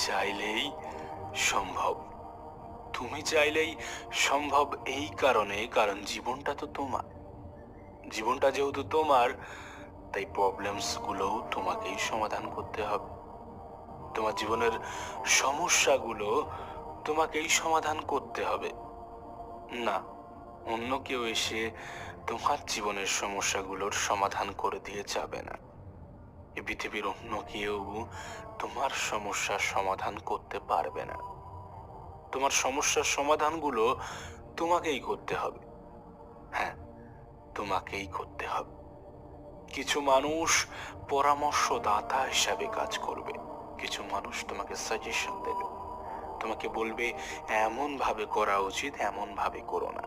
চাইলেই সম্ভব। তুমি চাইলেই সম্ভব এই কারণ জীবনটা তো তোমার। জীবনটা যেহেতু তোমার, তাই প্রবলেমস গুলোও তোমাকেই সমাধান করতে হবে। তোমার জীবনের সমস্যাগুলো তোমাকেই সমাধান করতে হবে। না, অন্য কেউ এসে তোমার জীবনের সমস্যাগুলোর সমাধান করে দিয়ে যাবে না। এ পৃথিবীর অন্য কেউ তোমার সমস্যার সমাধান করতে পারবে না। তোমার সমস্যার সমাধানগুলো তোমাকেই করতে হবে। হ্যাঁ, তোমাকেই করতে হবে। কিছু মানুষ পরামর্শদাতা হিসাবে কাজ করবে, কিছু মানুষ তোমাকে সাজেশন দেবে, তোমাকে বলবে এমন ভাবে করা উচিত, এমন ভাবে করো না।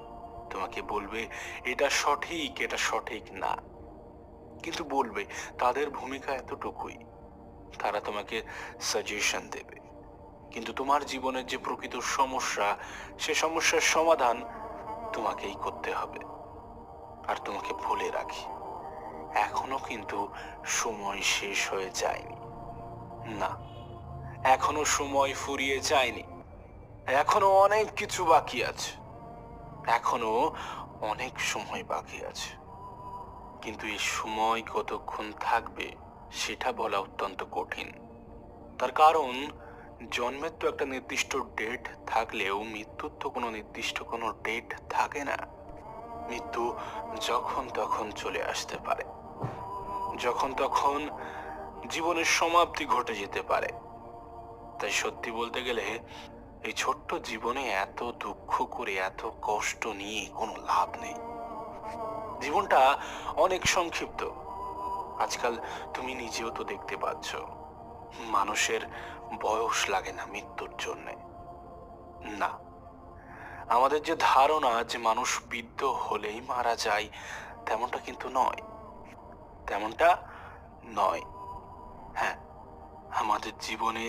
তোমাকে বলবে এটা সঠিক, এটা সঠিক না। কিন্তু বলবে, তাদের ভূমিকা এতটুকুই, তারা তোমাকে সাজেশন দেবে। কিন্তু তোমার জীবনের যে প্রকৃত সমস্যা, সে সমস্যার সমাধান তোমাকেই করতে হবে। আর তোমাকে বলে রাখি, এখনো কিন্তু সময় শেষ হয়ে যায়নি। না, এখনো সময় ফুরিয়ে যায়নি। এখনো অনেক কিছু বাকি আছে, এখনো অনেক সময় বাকি আছে। কিন্তু এই সময় কতক্ষণ থাকবে সেটা বলা অত্যন্ত কঠিন। তার কারণ, জন্মের তো একটা নির্দিষ্ট ডেট থাকলেও মৃত্যুর তো কোনো নির্দিষ্ট কোনো ডেট থাকে না। মৃত্যু যখন তখন চলে আসতে পারে, যখন তখন জীবনের সমাপ্তি ঘটে যেতে পারে। তাই সত্যি বলতে গেলে এই ছোট্ট জীবনে এত দুঃখ করে, এত কষ্ট নিয়ে কোনো লাভ নেই। জীবনটা অনেক সংক্ষিপ্ত। আজকাল তুমি নিজেও তো দেখতে পাচ্ছ, মানুষের বয়স লাগে না মৃত্যুর জন্যে। না, আমাদের যে ধারণা যে মানুষ বৃদ্ধ হলেই মারা যায়, তেমনটা কিন্তু নয়, তেমনটা নয়। হ্যাঁ, আমাদের জীবনে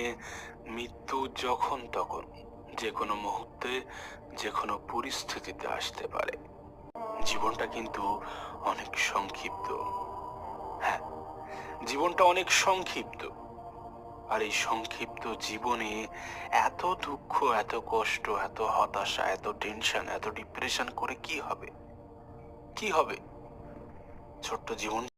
মৃত্যু যখন তখন, যে কোনো মুহূর্তে, যে কোনো পরিস্থিতিতে আসতে পারে। জীবনটা কিন্তু অনেক সংক্ষিপ্ত। হ্যাঁ, জীবনটা অনেক সংক্ষিপ্ত। আর এই সংক্ষিপ্ত জীবনে এত দুঃখ, এত কষ্ট, এত হতাশা, এত টেনশন, এত ডিপ্রেশন করে কি হবে? কি হবে? ছোট্ট জীবনটা